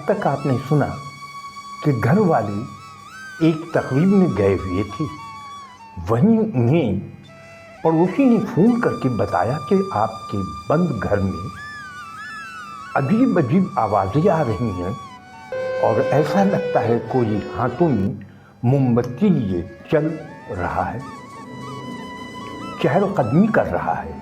तक आपने सुना कि घर वाले एक तकरीब में गए हुए थे। वहीं उन्हें पड़ोसी ने फ़ोन करके बताया कि आपके बंद घर में अजीब अजीब आवाज़ें आ रही हैं और ऐसा लगता है कोई हाथों में मोमबत्ती लिए चल रहा है, चहलकदमी कर रहा है।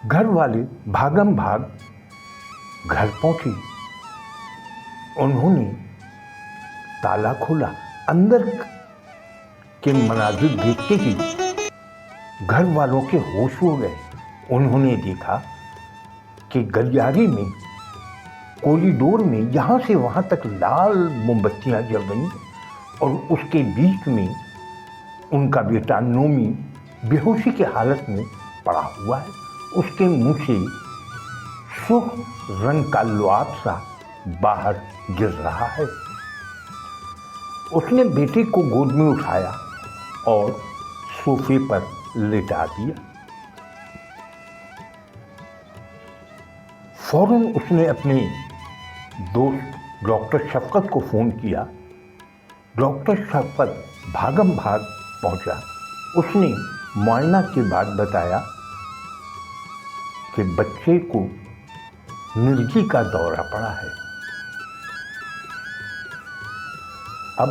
घर वाले भागम भाग घर पहुंचे। उन्होंने ताला खोला। अंदर के मनाजिर देखते ही घर वालों के होश हो गए। उन्होंने देखा कि गलियारे में, कॉरिडोर में यहाँ से वहाँ तक लाल मोमबत्तियाँ जल रही और उसके बीच में उनका बेटा नोमी बेहोशी की हालत में पड़ा हुआ है। उसके मुंह से सुर्ख रंग का लुआब सा बाहर गिर रहा है। उसने बेटे को गोद में उठाया और सोफे पर लेटा दिया। फौरन उसने अपने दोस्त डॉक्टर शफकत को फ़ोन किया। डॉक्टर शफकत भागम भाग पहुंचा। उसने मुआयना के बाद बताया कि बच्चे को मिर्गी का दौरा पड़ा है। अब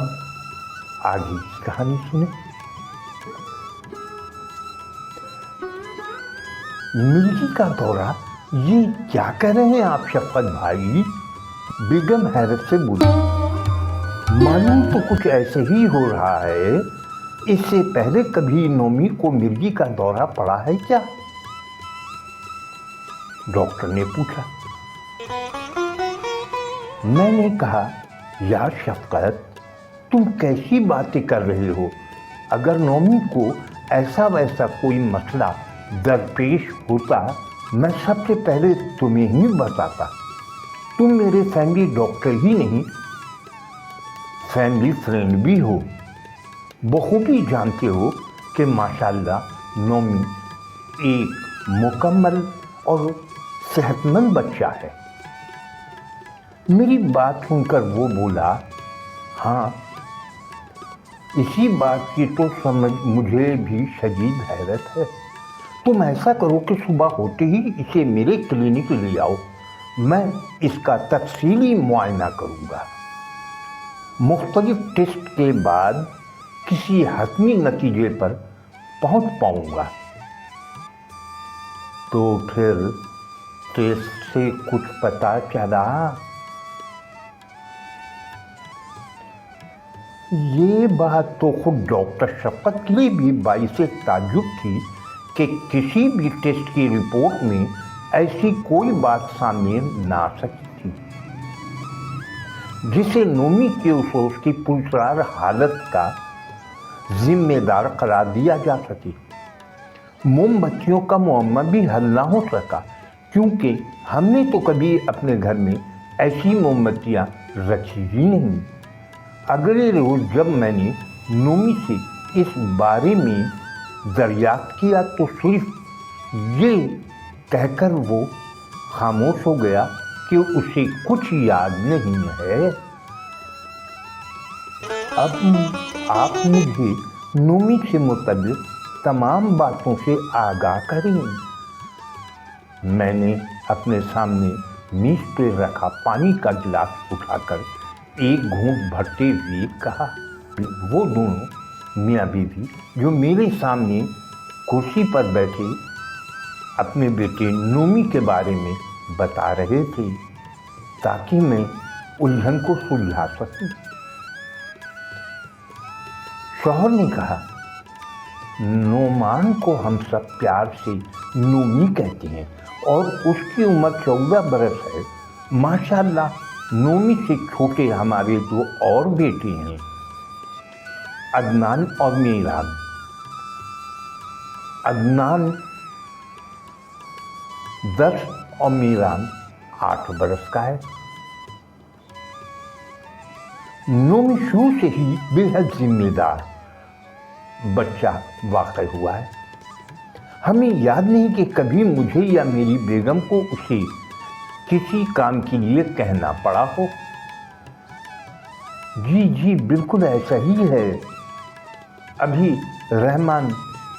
आगे की कहानी सुने। मिर्गी का दौरा, ये क्या कह रहे हैं आप शफकत भाई? बेगम हैरत से बोली। मालूम तो कुछ ऐसे ही हो रहा है। इससे पहले कभी नोमी को मिर्गी का दौरा पड़ा है क्या? डॉक्टर ने पूछा। मैंने कहा, यार शफकत, तुम कैसी बातें कर रहे हो? अगर नोमी को ऐसा वैसा कोई मसला दरपेश होता, मैं सबसे पहले तुम्हें ही बताता। तुम मेरे फैमिली डॉक्टर ही नहीं, फैमिली फ्रेंड भी हो। बखूबी जानते हो कि माशाल्लाह नोमी एक मुकम्मल और सेहतमंद बच्चा है। मेरी बात सुनकर वो बोला, हाँ, इसी बात की तो समझ मुझे भी शदीद हैरत है। तुम ऐसा करो कि सुबह होते ही इसे मेरे क्लिनिक ले आओ। मैं इसका तफसीली मुआयना करूँगा। मुख्तलिफ टेस्ट के बाद किसी हतमी नतीजे पर पहुँच पाऊँगा। तो फिर टेस्ट से कुछ पता चला? ये बात तो खुद डॉक्टर शफकत के लिए भी बाइसे ताज्जुब थी कि किसी भी टेस्ट की रिपोर्ट में ऐसी कोई बात सामने ना आ सकती थी जिसे नोमी के उसकी पुरस्कार हालत का जिम्मेदार करार दिया जा सके। मोमबत्तियों का मुअम्मा भी हल ना हो सका, क्योंकि हमने तो कभी अपने घर में ऐसी मोमबत्तियाँ रखी ही नहीं। अगले रोज़ जब मैंने नोमी से इस बारे में दरियाफ्त किया तो सिर्फ ये कहकर वो खामोश हो गया कि उसे कुछ याद नहीं है। अब आप मुझे नोमी से मुतल्लिक़ तमाम बातों से आगाह करें। मैंने अपने सामने मेज पे रखा पानी का गिलास उठाकर एक घूंट भरते हुए कहा। वो दोनों मियाँ बीवी जो मेरे सामने कुर्सी पर बैठे अपने बेटे नोमी के बारे में बता रहे थे ताकि मैं उलझन को सुलझा सकूं। शौहर ने कहा, नोमान को हम सब प्यार से नोमी कहते हैं और उसकी उम्र 14 बरस है। माशाल्लाह नोमी से छोटे हमारे दो और बेटे हैं, अदनान और मीरान। अदनान 10 और मीरान 8 बरस का है। नोमी शुरू से ही बेहद जिम्मेदार बच्चा वाक़ई हुआ है। हमें याद नहीं कि कभी मुझे या मेरी बेगम को उसे किसी काम के लिए कहना पड़ा हो। जी बिल्कुल ऐसा ही है। अभी रहमान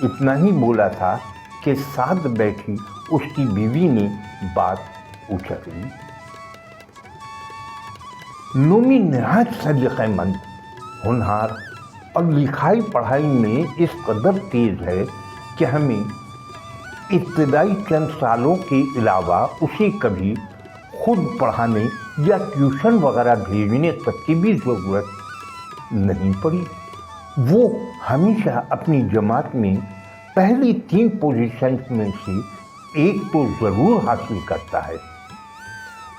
इतना ही बोला था कि साथ बैठी उसकी बीवी ने बात उछली। नोमी नहायत सलीक़ेमंद, होनहार और लिखाई पढ़ाई में इस कदर तेज है कि हमें इब्तदाई चंद सालों के अलावा उसे कभी खुद पढ़ाने या ट्यूशन वगैरह भेजने तक की भी ज़रूरत नहीं पड़ी। वो हमेशा अपनी जमात में पहली 3 पोजीशंस में से एक तो ज़रूर हासिल करता है।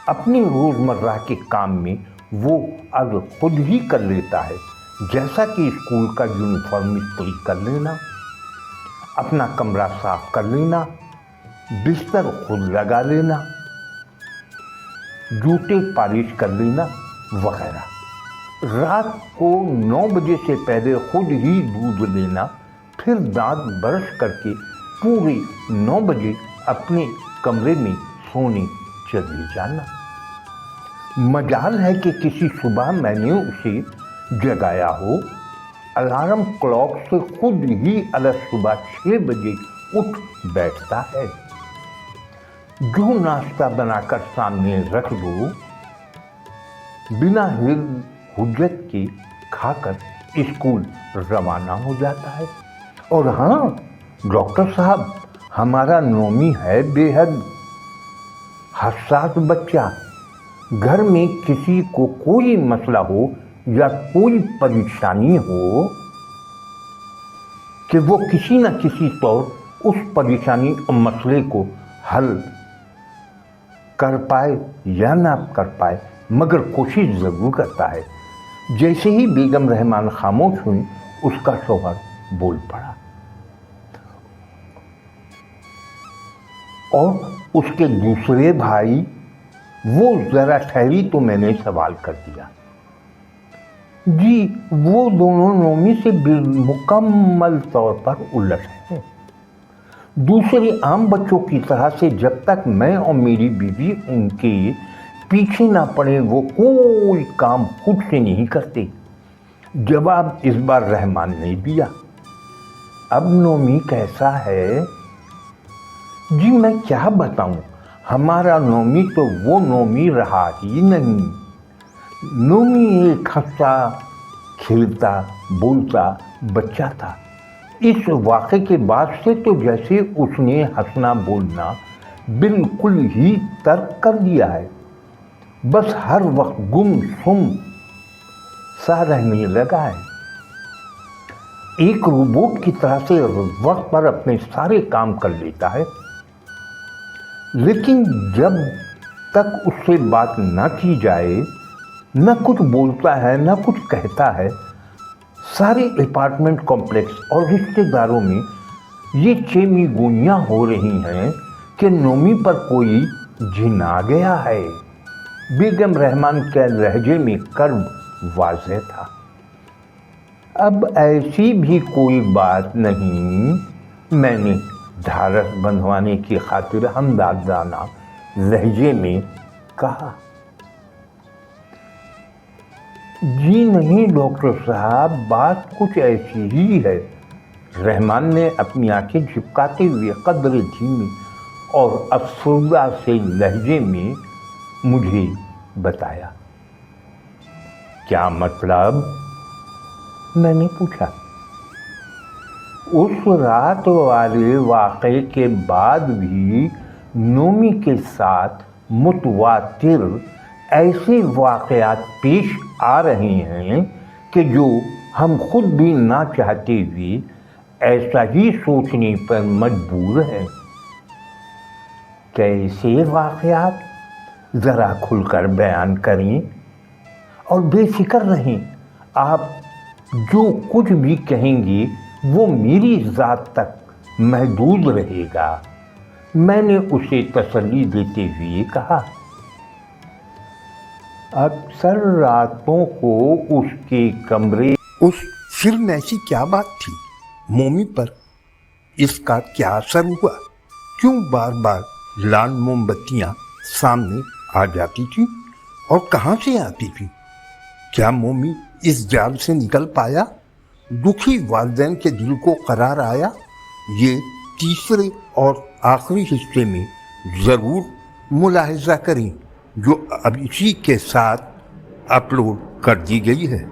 अपने रोज़मर्रा के काम में वो अब खुद ही कर लेता है, जैसा कि स्कूल का यूनिफॉर्म इस्त्री कर लेना, अपना कमरा साफ कर लेना, बिस्तर खुद लगा लेना, जूते पॉलिश कर लेना वगैरह। रात को 9 बजे से पहले खुद ही दूध लेना, फिर दांत ब्रश करके पूरे 9 बजे अपने कमरे में सोने चले जाना। मजाल है कि किसी सुबह मैंने उसे जगाया हो। अलार्म क्लॉक से खुद ही अलग सुबह 6 बजे उठ बैठता है। जो नाश्ता बनाकर सामने रख दो, बिना हुज्जत के खाकर स्कूल रवाना हो जाता है। और हाँ डॉक्टर साहब, हमारा नोमी है बेहद हसास बच्चा। घर में किसी को कोई मसला हो या कोई परेशानी हो कि वो किसी न किसी तौर उस परेशानी और मसले को हल कर पाए या ना कर पाए, मगर कोशिश ज़रूर करता है। जैसे ही बेगम रहमान खामोश हुई, उसका शौहर बोल पड़ा और उसके दूसरे भाई वो ज़रा ठहरी तो मैंने सवाल कर दिया। जी, वो दोनों नोमी से मुकम्मल तौर पर उलट हैं। दूसरे आम बच्चों की तरह से जब तक मैं और मेरी बीवी उनके पीछे ना पड़े, वो कोई काम खुद से नहीं करते। जवाब इस बार रहमान ने दिया। अब नोमी कैसा है? जी मैं क्या बताऊं, हमारा नोमी तो वो नोमी रहा ही नहीं। नोमी एक हंसता खेलता बोलता बच्चा था। इस वाक़े के बाद से तो जैसे उसने हंसना बोलना बिल्कुल ही तर्क कर दिया है। बस हर वक्त गुमसुम सा रहने लगा है। एक रोबोट की तरह से वक्त पर अपने सारे काम कर लेता है, लेकिन जब तक उससे बात न की जाए, न कुछ बोलता है न कुछ कहता है। सारे अपार्टमेंट कॉम्प्लेक्स और रिश्तेदारों में ये चेमीगोनियाँ हो रही हैं कि नोमी पर कोई जिन आ गया है। बेगम रहमान के लहजे में कर्ब वाज़ेह था। अब ऐसी भी कोई बात नहीं, मैंने ढारस बंधवाने की खातिर हमदर्दाना लहजे में कहा। जी नहीं डॉक्टर साहब, बात कुछ ऐसी ही है। रहमान ने अपनी आंखें झपकाते हुए कदर धीमी और अफसरदा से लहजे में मुझे बताया। क्या मतलब? मैंने पूछा। उस रात वाले वाक़े के बाद भी नोमी के साथ मुतवातिर ऐसे वाक़यात पेश आ रहे हैं कि जो हम खुद भी ना चाहते हुए ऐसा ही सोचने पर मजबूर हैं। कैसे वाक़यात? ज़रा खुलकर बयान करें और बेफिक्र रहें। आप जो कुछ भी कहेंगे वो मेरी ज़ात तक महदूद रहेगा, मैंने उसे तसल्ली देते हुए कहा। अक्सर रातों को उसके कमरे फिर ऐसी क्या बात थी? मोमी पर इसका क्या असर हुआ? क्यों बार बार लाल मोमबत्तियाँ सामने آ جاتی تھی اور کہاں سے آتی تھی؟ کیا مومی اس جال سے نکل پایا؟ دکھی والدین کے دل کو قرار آیا؟ یہ تیسرے اور آخری حصے میں ضرور ملاحظہ کریں، جو اب اسی کے ساتھ اپلوڈ کر دی گئی ہے۔